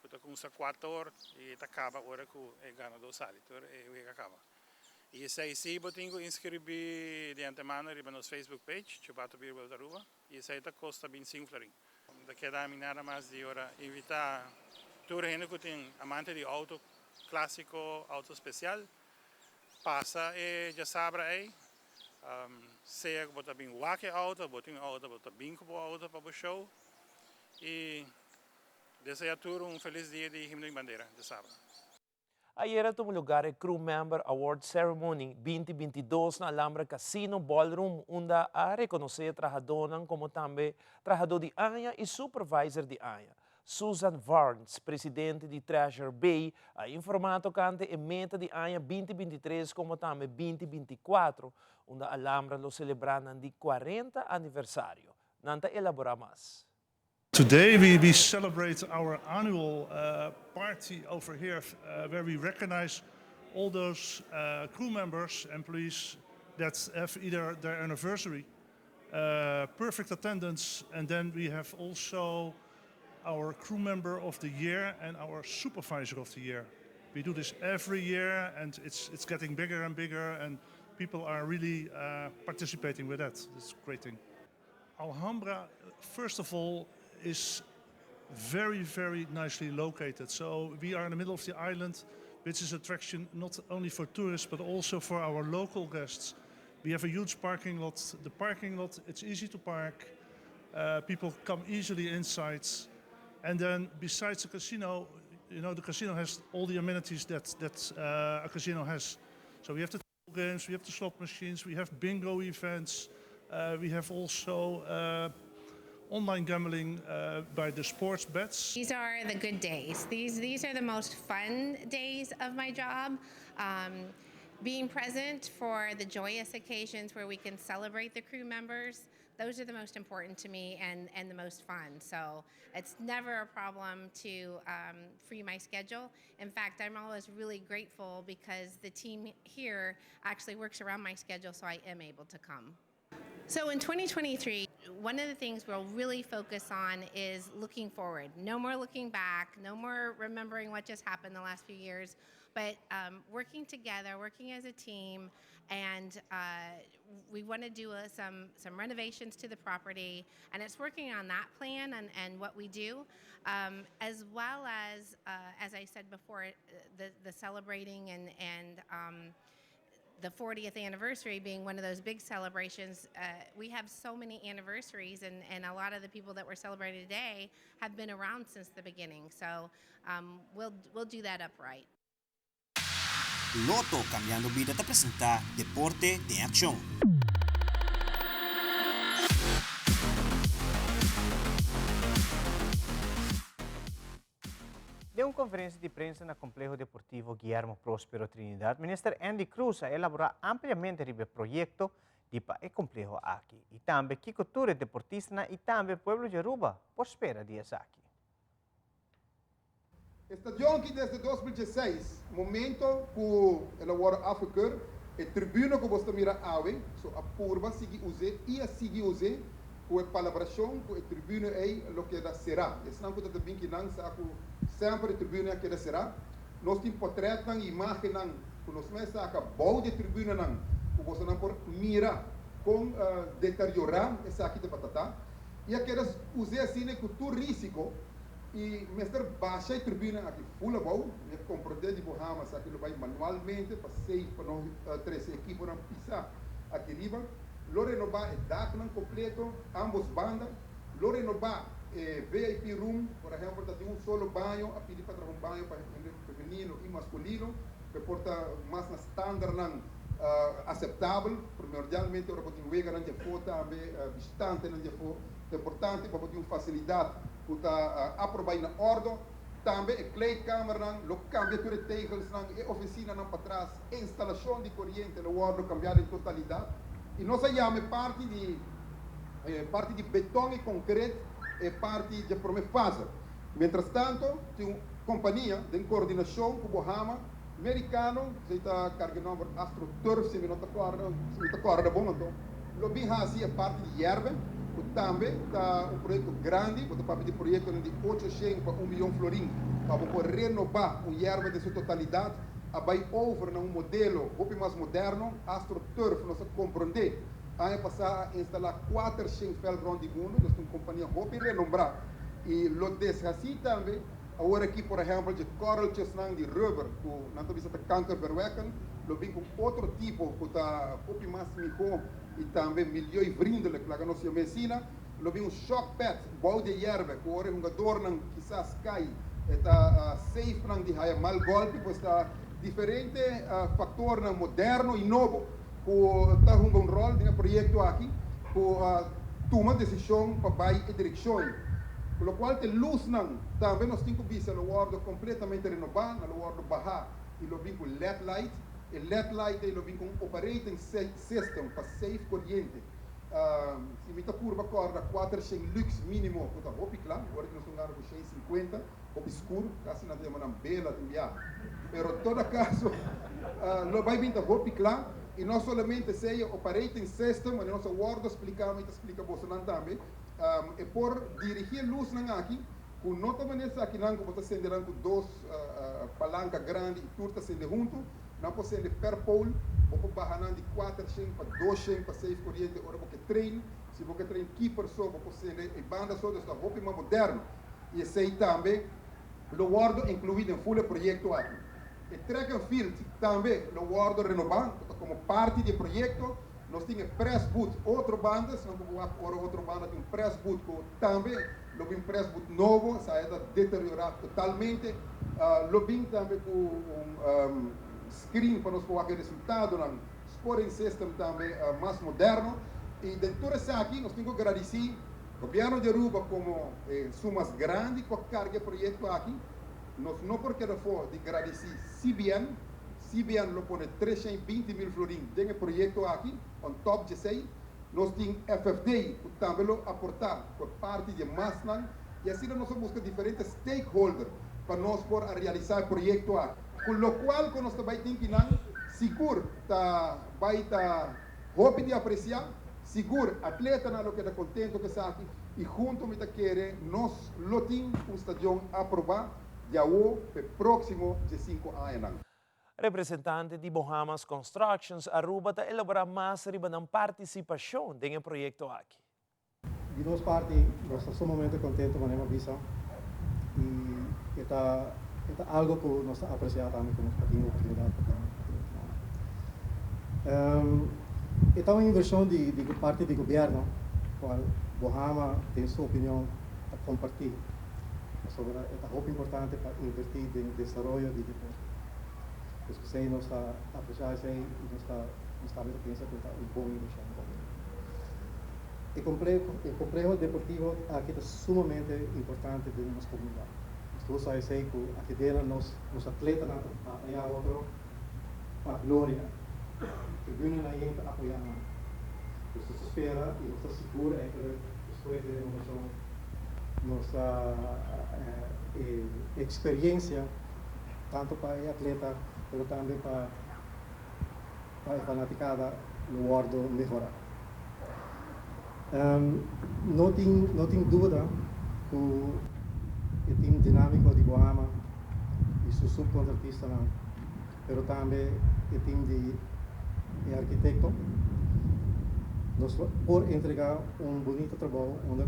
Está com 4 horas e acaba a hora que o ganador sai, e acaba. E esse aí sim, eu tenho que inscrever de antemano na nossa Facebook page, Chupato Beer World Aruba, e esse aí custa 25 florins. Daqui a nada mais de hora invitar toda a gente que tem amante de auto clássico, auto especial, passa e já sabe aí, seja que você tem um auto, você tem um auto, você tem um auto para o show, e desejo a todos feliz dia de Himno e Bandeira de sábado. Ayer tuvo lugar el Crew Member Award Ceremony 2022 na Alhambra Casino Ballroom, onde a reconhecer trabajadores como também trabajador de ANHA e supervisor de ANHA. Susan Varnes, presidente de Treasure Bay, ha informato que ante a meta de ANHA 2023 como também 2024, onde a Alhambra lo celebran di 40 aniversario. Nanta elabora más. Today we celebrate our annual party over here where we recognize all those crew members, employees that have either their anniversary, perfect attendance, and then we have also our crew member of the year and our supervisor of the year. We do this every year and it's getting bigger and bigger and people are really participating with that. It's a great thing. Alhambra, first of all, is very, very nicely located. So we are in the middle of the island, which is attraction not only for tourists, but also for our local guests. We have a huge parking lot. The parking lot, it's easy to park. People come easily inside. And then besides the casino, you know, the casino has all the amenities that a casino has. So we have the table games, we have the slot machines, we have bingo events. We have also online gambling by the sports bets. These are the good days. These are the most fun days of my job. Being present for the joyous occasions where we can celebrate the crew members, those are the most important to me and the most fun. So it's never a problem to free my schedule. In fact, I'm always really grateful because the team here actually works around my schedule, so I am able to come. So in 2023, one of the things we'll really focus on is looking forward. No more looking back, no more remembering what just happened the last few years, but working together, working as a team, and we want to do some renovations to the property, and it's working on that plan and what we do, as well as I said before, the celebrating and the 40th anniversary being one of those big celebrations. We have so many anniversaries, and a lot of the people that we're celebrating today have been around since the beginning. So we'll do that upright. Lotto Cambiando Vida te presenta Deporte de Acción. De uma conferência de prensa no Complexo Deportivo Guillermo Próspero Trinidad, ministro Andy Cruz elaborou ampliamente sobre o projeto de o complexo aqui. E também que cultura deportista e também o povo de Aruba por espera dias aqui. Estadio que desde 2016, momento que ela war Afrika, a tribuna que você mira ave, so a curva sigue use e a sigue use, com a palabração com a tribuna é o que ela será. Esse não pode também que não sabe sempre a tribuna que ela será. Nós temos portreto e imagem não, que nós mais saca bom de tribuna não, que você não pode mirar com deteriorar essa aqui de batata. E aquelas use assim que tu risco e mestre baixa a tribuna aqui full bom, me compreender de Bohama, sabe que vai manualmente para 6 para nós 13 equipes não pisar aqui riba. Lo renovar el DAC completo, ambos bandas. Lo renovar VIP room, por ejemplo, tem um solo banho, a pedir para um banho para feminino e masculino, que porta mais na standard aceitável, primordialmente para poder ver na foto, distante na foto, é importante para poder facilidade para aprovar na ordem. Também a kleedkamer, o cambio de tegels, a oficina para trás, instalação de corrente, o ordem cambiar em totalidade. E nós chamamos parte de betão e concreto e parte de primeira fase. Mientras tanto, tem uma companhia de coordenação com o Bohama, americano, que está carregando AstroTurf, se não está claro, bom, então. O BHC é parte de Yerbe, que também está um projeto grande, que está de projeto de 800 para 1 milhão de florins, para poder renovar o Yerbe de sua totalidade. Vai over um modelo muito mais moderno, AstroTurf, nós compreender. Ano passado, instalar 400 veldground do mundo, nós temos uma companhia muito renombrada. E o desgaste também, agora aqui, por exemplo, de coraltjes de rubber, que não está de kanker verwerken, nós vemos com outro tipo, que está muito mais melhor e também milieuvriendelijk, que nós medicina. Nós vemos um shock pad, bouw de Yerbe, que agora é um jogador que quizás cai, está safe de haia mal golpe, pois está diferente fator moderno e novo que está jogando um rol no projeto aqui que toma decisão para vai e direção com o qual te luz não também nós temos que ver o ordem completamente renovado o ordem baixar e o vem com LED light e LED light e o vem com operating system para safe corrente se me curva corda 400 lux mínimo que está muito claro agora que nós estamos com 650 muito escuro quase não temos uma bela temporada pero em todo caso lo vai vir muito claro e não somente seja operating system mas nosso word explica você também é por dirigir luz não aqui com nota maneira aqui não como está sendo com duas palancas grandes e tudo está sendo junto não pode ser per pole vou baixar de 400 para 200 para 6 corrente ora porque treino se você treina keeper só vou ser e banda só está muito mais moderno e sei também o word incluído em full projeto aqui e track and field também o word renovado como parte do projeto nós temos press boot outra banda se não vou agora outra banda tem press boot também o bem press boot novo sai da deteriorar totalmente o bem também com screen para nós poder resultado um scoring system também mais moderno e dentro dessa aqui nós temos que agradecer o governo de Aruba como sumas grande com a carga projeto aqui nós não porque não for de agradecer CBN lo põe 320 mil florins dentro do projeto aqui on top de 6 nós temos FFD que também lo aportar por parte de Masnan e assim nós buscamos diferentes stakeholders para nós poder realizar o projeto aqui com o qual nós também temos que seguro vai estar rápido de apreciar Seguro, atleta na lo que está contento que está aqui e junto me tá querer nós lotim o estadião aprovar já o próximo de 5 anos. Representante de Bahamas Constructions Aruba ta elaborar mais riba ng partisipasyon ng proyekto aqui. De nossa parte, nós estamos sumamente contentes com a visa e é algo que nós apreciamos também como uma oportunidade. É uma inversão de parte do governo, qual Bahamas tem sua opinião a compartilhar. É muito importante para investir no desenvolvimento de deporte. Por isso, nós apreciamos isso e nós também pensamos que é uma boa inversão. O complexo deportivo aqui é sumamente importante dentro da nossa comunidade. Nós sabemos que aqui dentro nos atletas aí há outro para a glória. Tribuna na gente apoiar. Nós espera e nós segura que depois de nossa experiência tanto para o atleta, mas também para a fanaticada no world melhorar. Não tem dúvida que o time dinâmico de Bahamas e seu subcontratista, mas também o time de arquiteto, nós por entregar bonito trabalho onde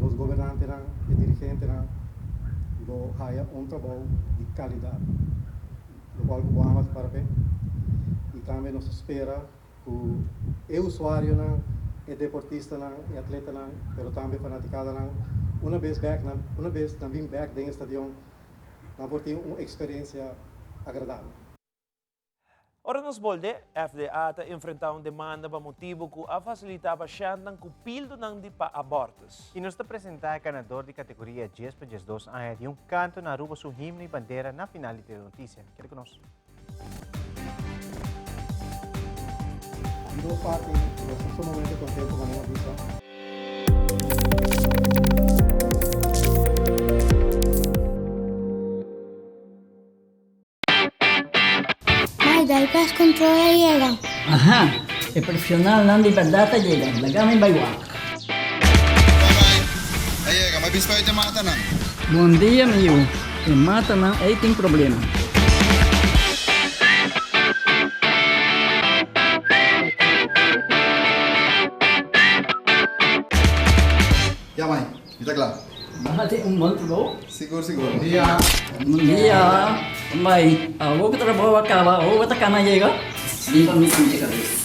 os governantes e dirigentes vão fazer trabalho de qualidade, do qual Bahamas parabéns. E também nós espera que o usuário e deportista e atleta mas também fanaticada uma vez também back dentro do estadião, vão ter uma experiência agradável. Ora nos bolde, FDA ta enfrentar demanda para motivo que a facilitar paciente ng kupildo ng di pa abortos. E nos apresentar ganador de categoria 10 para 12 anos de canto na Aruba su himno e bandeira na final de notícia. Quer conosco? De nossa parte, nós estamos sumamente contentes com a visa. Dal pest control llega. Ajá, el profesional ng liberdad llega. Lagami baywak. Llega, may bispa ito mata na. Buen día, amigo. En mata ng 18 problema. Ya, may. Kita klar. Bahati un buen trabajo. Siguro. Buen día. May, huwag ka trabaho ka ba? Huwag ka na llega. Di ba may kumiti ka rin?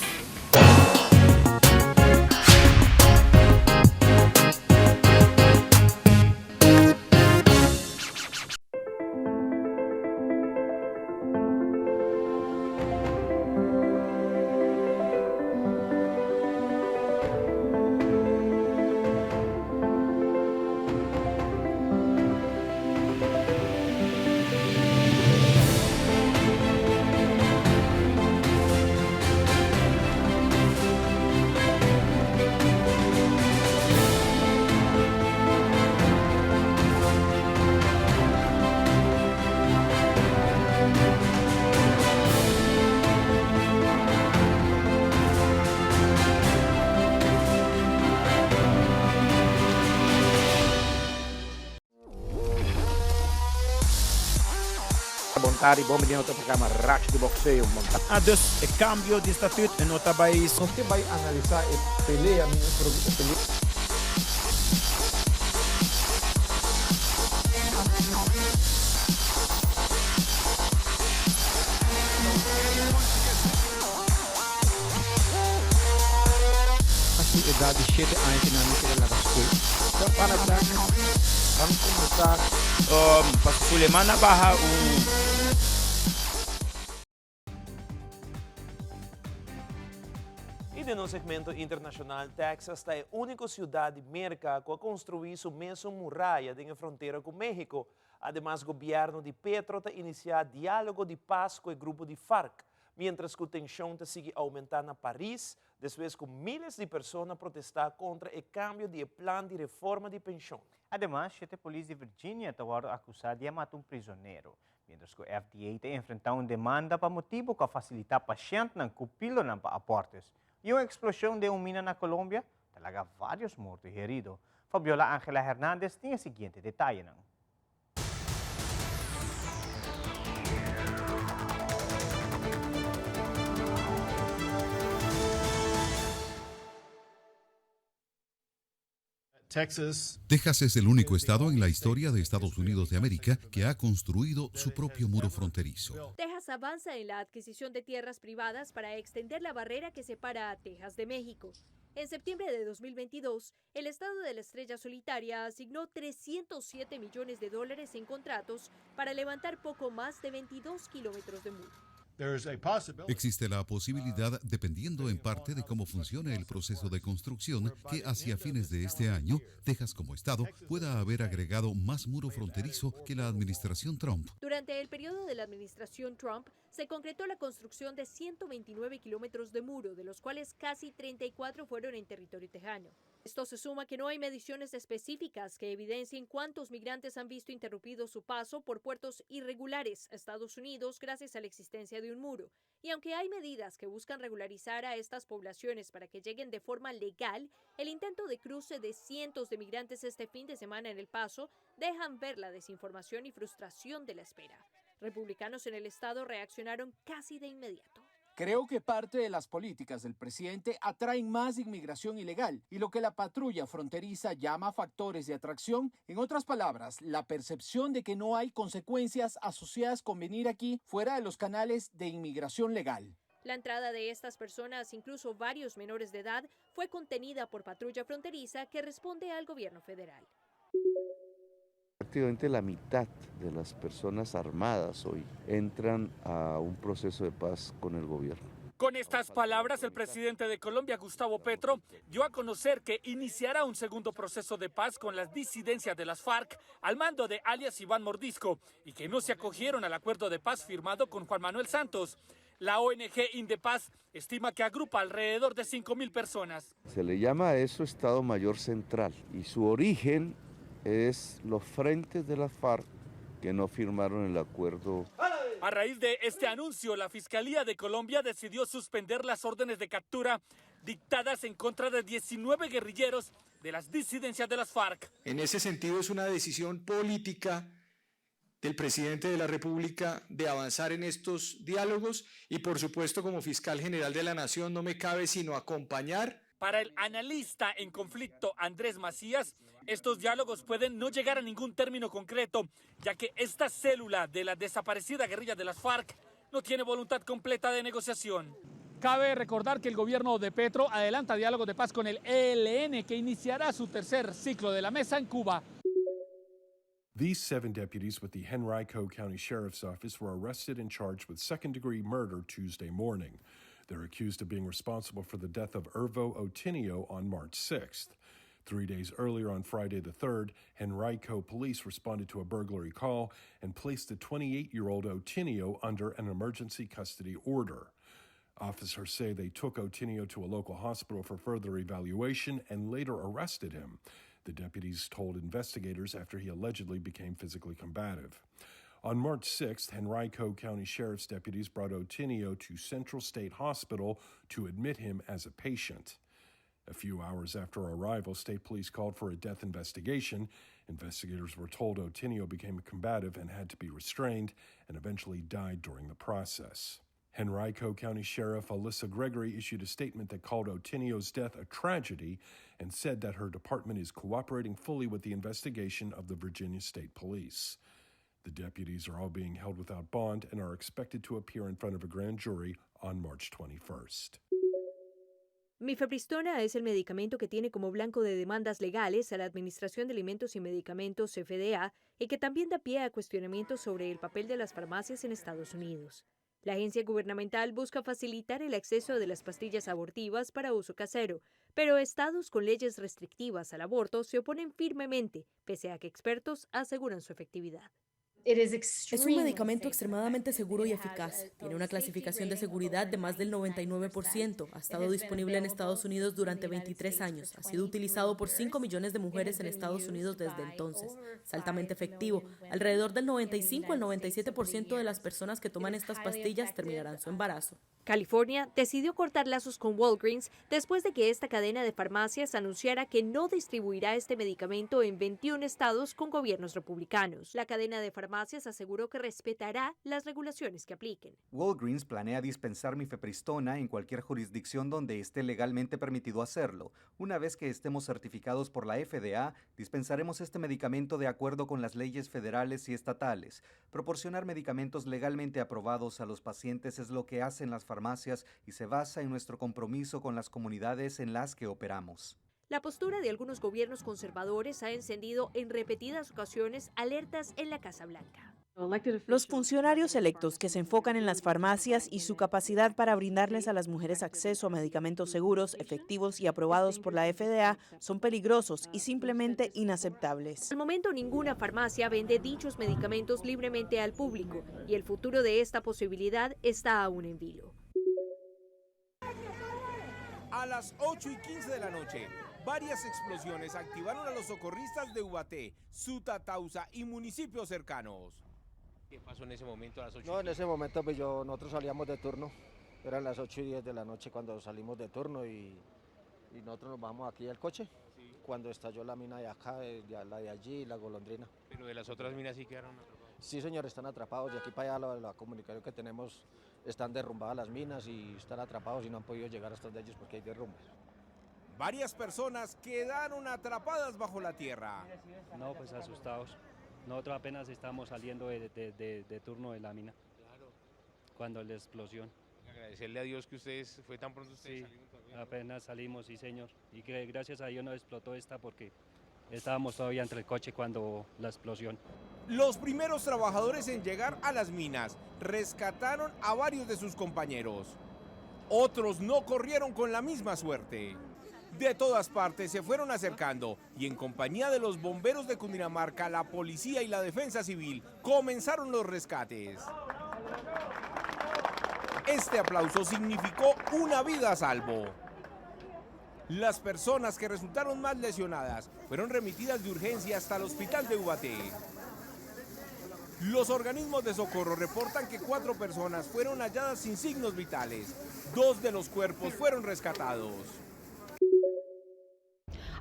Bom menino para programa Rax de Boxeo. Dus het cambio de statuut en nota bij não te vai analisar e pelea minha pelea. Assim idade de 7 anos na minha lá escola. Então para vamos começar para Suleiman Barra E no segmento internacional, Texas é a única cidade da América que construiu sua mesma muralha na fronteira com México. Además, o governo de Petro está iniciando diálogo de paz com o grupo de FARC, mientras que a tensão sigue aumentando em Paris, depois que milhares de pessoas protestam contra o cambio de plano de reforma de pensão. Además, 7 polícia de Virgínia estavam acusados de matar prisioneiro, mientras que o FDA está enfrentando demanda para motivo que facilitar paciente não cupilo não para aportes. E uma explosão de mina na Colômbia talaga vários mortos e heridos. Fabiola Ángela Hernández tem o seguinte detalhe. Texas es el único estado en la historia de Estados Unidos de América que ha construido su propio muro fronterizo. Texas avanza en la adquisición de tierras privadas para extender la barrera que separa a Texas de México. En septiembre de 2022, el estado de la Estrella Solitaria asignó $307 millones en contratos para levantar poco más de 22 kilómetros de muro. Existe la posibilidad, dependiendo en parte de cómo funcione el proceso de construcción, que hacia fines de este año, Texas como estado pueda haber agregado más muro fronterizo que la administración Trump. Durante el periodo de la administración Trump, se concretó la construcción de 129 kilómetros de muro, de los cuales casi 34 fueron en territorio tejano. Esto se suma que no hay mediciones específicas que evidencien cuántos migrantes han visto interrumpido su paso por puertos irregulares a Estados Unidos gracias a la existencia de un muro. Y aunque hay medidas que buscan regularizar a estas poblaciones para que lleguen de forma legal, el intento de cruce de cientos de migrantes este fin de semana en El Paso dejan ver la desinformación y frustración de la espera. Republicanos en el estado reaccionaron casi de inmediato. Creo que parte de las políticas del presidente atraen más inmigración ilegal y lo que la patrulla fronteriza llama factores de atracción, en otras palabras, la percepción de que no hay consecuencias asociadas con venir aquí fuera de los canales de inmigración legal. La entrada de estas personas, incluso varios menores de edad, fue contenida por patrulla fronteriza que responde al gobierno federal. Prácticamente la mitad de las personas armadas hoy entran a un proceso de paz con el gobierno. Con estas palabras, el presidente de Colombia, Gustavo Petro, dio a conocer que iniciará un segundo proceso de paz con las disidencias de las FARC al mando de alias Iván Mordisco y que no se acogieron al acuerdo de paz firmado con Juan Manuel Santos. La ONG Indepaz estima que agrupa alrededor de 5.000 personas. Se le llama a eso Estado Mayor Central y su origen es los frentes de las FARC que no firmaron el acuerdo. A raíz de este anuncio, la Fiscalía de Colombia decidió suspender las órdenes de captura dictadas en contra de 19 guerrilleros de las disidencias de las FARC. En ese sentido, es una decisión política del presidente de la República de avanzar en estos diálogos y, por supuesto, como fiscal general de la Nación, no me cabe sino acompañar. Para el analista en conflicto Andrés Macías, estos diálogos pueden no llegar a ningún término concreto, ya que esta célula de la desaparecida guerrilla de las FARC no tiene voluntad completa de negociación. Cabe recordar que el gobierno de Petro adelanta diálogos de paz con el ELN, que iniciará su tercer ciclo de la mesa en Cuba. These 7 deputies with the Henrico County Sheriff's Office were arrested and charged with second-degree murder Tuesday morning. They're accused of being responsible for the death of Ervo Otinio on March 6th. 3 days earlier, on Friday the 3rd, Henrico police responded to a burglary call and placed the 28-year-old Otinio under an emergency custody order. Officers say they took Otinio to a local hospital for further evaluation and later arrested him. The deputies told investigators after he allegedly became physically combative. On March 6th, Henrico County Sheriff's deputies brought Otinio to Central State Hospital to admit him as a patient. A few hours after arrival, state police called for a death investigation. Investigators were told Otinio became combative and had to be restrained and eventually died during the process. Henrico County Sheriff Alyssa Gregory issued a statement that called Otinio's death a tragedy and said that her department is cooperating fully with the investigation of the Virginia State Police. The deputies are all being held without bond and are expected to appear in front of a grand jury on March 21st. Mifepristona es el medicamento que tiene como blanco de demandas legales a la Administración de Alimentos y Medicamentos FDA y que también da pie a cuestionamientos sobre el papel de las farmacias en Estados Unidos. La agencia gubernamental busca facilitar el acceso de las pastillas abortivas para uso casero, pero estados con leyes restrictivas al aborto se oponen firmemente, pese a que expertos aseguran su efectividad. Es un medicamento extremadamente seguro y eficaz. Tiene una clasificación de seguridad de más del 99%. Ha estado disponible en Estados Unidos durante 23 años. Ha sido utilizado por 5 millones de mujeres en Estados Unidos desde entonces. Es altamente efectivo. Alrededor del 95 al 97% de las personas que toman estas pastillas terminarán su embarazo. California decidió cortar lazos con Walgreens después de que esta cadena de farmacias anunciara que no distribuirá este medicamento en 21 estados con gobiernos republicanos. La cadena de farmacias aseguró que respetará las regulaciones que apliquen. Walgreens planea dispensar mifepristona en cualquier jurisdicción donde esté legalmente permitido hacerlo. Una vez que estemos certificados por la FDA, dispensaremos este medicamento de acuerdo con las leyes federales y estatales. Proporcionar medicamentos legalmente aprobados a los pacientes es lo que hacen las farmacias y se basa en nuestro compromiso con las comunidades en las que operamos. La postura de algunos gobiernos conservadores ha encendido en repetidas ocasiones alertas en la Casa Blanca. Los funcionarios electos que se enfocan en las farmacias y su capacidad para brindarles a las mujeres acceso a medicamentos seguros, efectivos y aprobados por la FDA son peligrosos y simplemente inaceptables. Al momento, ninguna farmacia vende dichos medicamentos libremente al público y el futuro de esta posibilidad está aún en vilo. A las 8:15 de la noche, varias explosiones activaron a los socorristas de Ubaté, Suta, Tausa y municipios cercanos. ¿Qué pasó en ese momento a las 8:15? No, en ese momento pues nosotros salíamos de turno, eran las 8:10 de la noche cuando salimos de turno y nosotros nos bajamos aquí al coche, sí. Cuando estalló la mina de acá, la de allí, la Golondrina. ¿Pero de las otras minas sí quedaron atrapados? Sí señor, están atrapados, de aquí para allá la comunicación que tenemos, están derrumbadas las minas y están atrapados y no han podido llegar hasta de ellos porque hay derrumbes. Varias personas quedaron atrapadas bajo la tierra. No, pues asustados. Nosotros apenas estamos saliendo de turno de la mina. Claro. Cuando la explosión. Agradecerle a Dios que ustedes, fue tan pronto ustedes salieron todavía. Apenas salimos, sí señor. Y que gracias a Dios no explotó esta porque estábamos todavía entre el coche cuando la explosión. Los primeros trabajadores en llegar a las minas rescataron a varios de sus compañeros. Otros no corrieron con la misma suerte. De todas partes se fueron acercando y en compañía de los bomberos de Cundinamarca, la policía y la defensa civil comenzaron los rescates. Este aplauso significó una vida a salvo. Las personas que resultaron más lesionadas fueron remitidas de urgencia hasta el hospital de Ubaté. Los organismos de socorro reportan que 4 personas fueron halladas sin signos vitales. 2 de los cuerpos fueron rescatados.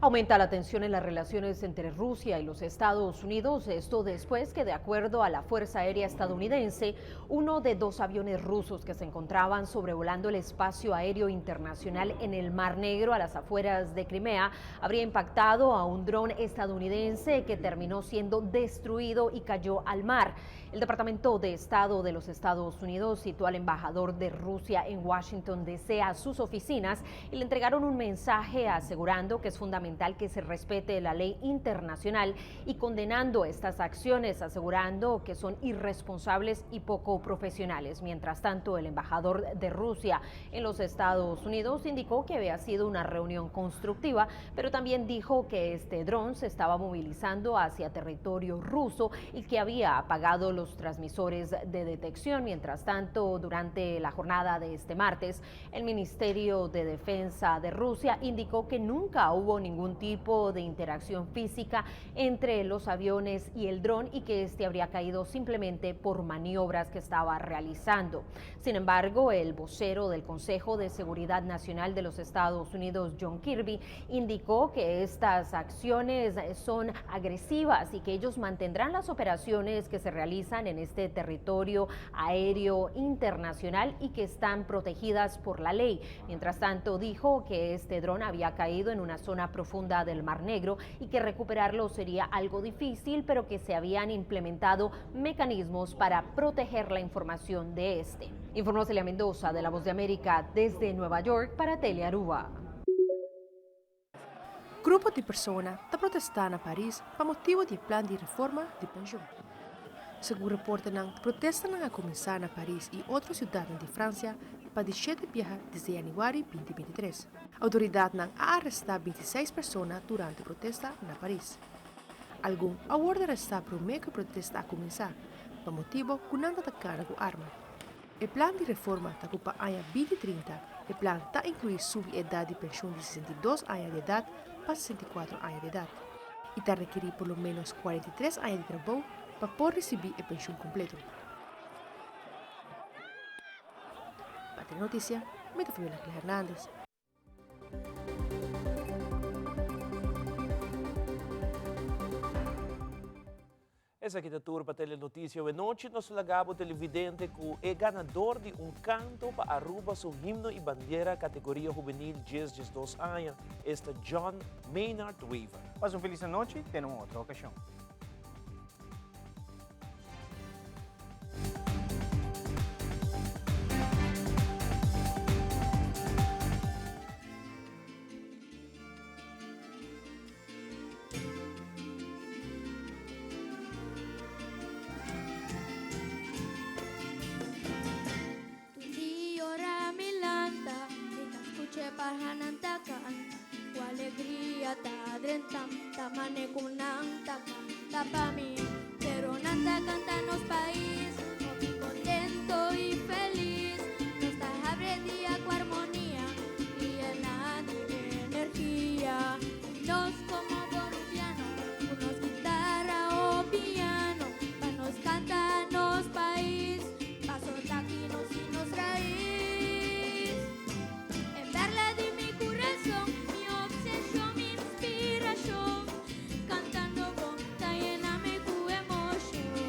Aumenta la tensión en las relaciones entre Rusia y los Estados Unidos, esto después que, de acuerdo a la Fuerza Aérea estadounidense, uno de 2 aviones rusos que se encontraban sobrevolando el espacio aéreo internacional en el Mar Negro a las afueras de Crimea habría impactado a un dron estadounidense que terminó siendo destruido y cayó al mar. El Departamento de Estado de los Estados Unidos citó al embajador de Rusia en Washington, D.C. a sus oficinas y le entregaron un mensaje asegurando que es fundamental que se respete la ley internacional y condenando estas acciones, asegurando que son irresponsables y poco profesionales. Mientras tanto, el embajador de Rusia en los Estados Unidos indicó que había sido una reunión constructiva, pero también dijo que este dron se estaba movilizando hacia territorio ruso y que había apagado los transmisores de detección. Mientras tanto, durante la jornada de este martes, el Ministerio de Defensa de Rusia indicó que nunca hubo ningún tipo de interacción física entre los aviones y el dron y que este habría caído simplemente por maniobras que estaba realizando. Sin embargo, el vocero del Consejo de Seguridad Nacional de los Estados Unidos, John Kirby, indicó que estas acciones son agresivas y que ellos mantendrán las operaciones que se realizan en este territorio aéreo internacional y que están protegidas por la ley. Mientras tanto, dijo que este dron había caído en una zona profunda del Mar Negro y que recuperarlo sería algo difícil, pero que se habían implementado mecanismos para proteger la información de este. Informó Celia Mendoza de La Voz de América desde Nueva York para Telearuba. Grupo de personas está protestando en París por motivo del plan de reforma de pensión. Según reportan, protestas han comenzado en París y otras ciudades de Francia para 17 viajes desde januario 2023. Autoridades han arrestado 26 personas durante protesta en París. Algunos aguardan arrestar por meio que protesta a comenzar, por motivo kunang tatakana com arma. O plano de reforma está ocupa año 2030. O plano está incluir subir a idade de pensão de 62 anos de idade para 64 anos de idade. E está requerir por lo menos 43 anos de trabalho para poder receber a pensão completo. Para ter notícia, me da família Hernández. Essa aqui é a tour para Telenotícia. E noite nós lagamos o televidente que é ganador de canto para Aruba seu himno e bandeira categoria juvenil 10-12 anos. Este John Maynard Weaver. Mas feliz noite e até outra ocasião. Parhanantakan, alegría ta drentam, tamane kunang takan, tapami, pero nantakan tanos país, muy contento y feliz, nos da abre día con armonía y llena de energía, nos como boliviano, unos guitarra o piano, pa nos canta nos país, paso taquinos y nos raíz. Mi obsesión, mi inspiración, cantando con Tayena me cu emoción.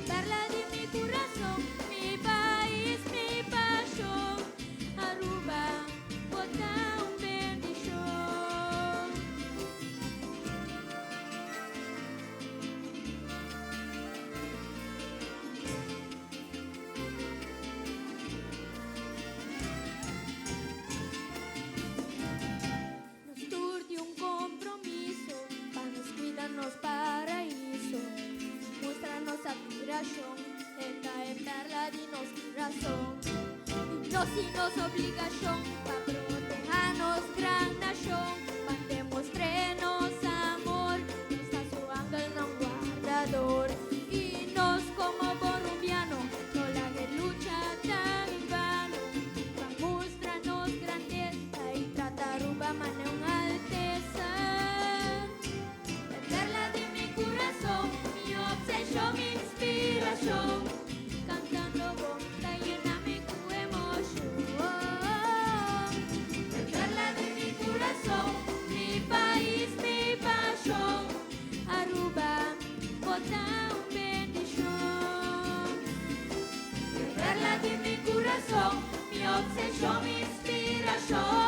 Perla de mi corazón, mi país, mi pasión. Aruba, bota un bendición. Nos paraíso, muéstranos admiración, esta es perla de nuestra razón, y nos obligación, para protegernos gran nación, para demostrarnos amor, nos está su ángel no guardador, y nos como boliviano, no la que lucha tan vano, para mostrarnos grandeza y tratar Aruba mane un alteza. Mi obsesión, mi inspiración, cantando con Tayena me cu emoción. Perla de mi corazón, mi país, mi pasión. Aruba, bota un bendición. Perla de mi corazón, mi obsesión, mi inspiración.